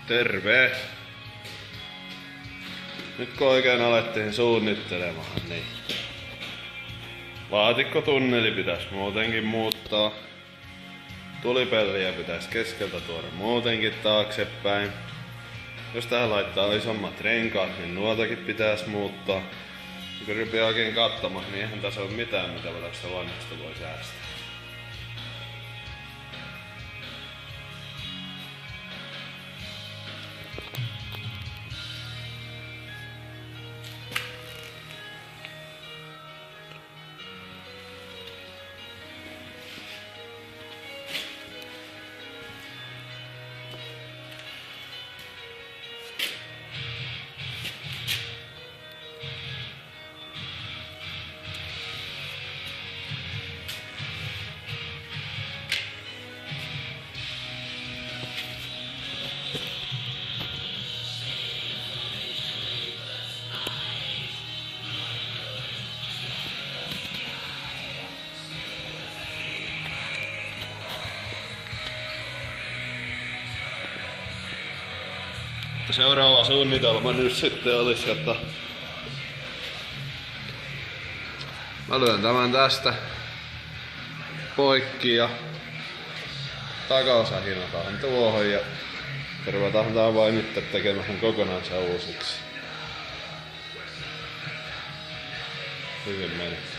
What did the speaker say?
Terve! Nyt kun oikein alettiin suunnittelemaan, niin laatikkotunneli pitäisi muutenkin muuttaa. Tulipelliä pitäisi keskeltä tuoda muutenkin taaksepäin. Jos tähän laittaa isommat renkaat, niin nuotakin pitäisi muuttaa. Kun rupeaa oikein katsomaan, niin eihän tässä ole mitään, mitä tästä vanhasta voi säästää. Seuraava suunnitelma nyt sitten olisi, että mä lyön tämän tästä poikki ja takaosa hinataan tuohon ja ruvetaan tää vain nyt tekemään kokonaan uusiksi. Hyvin menee.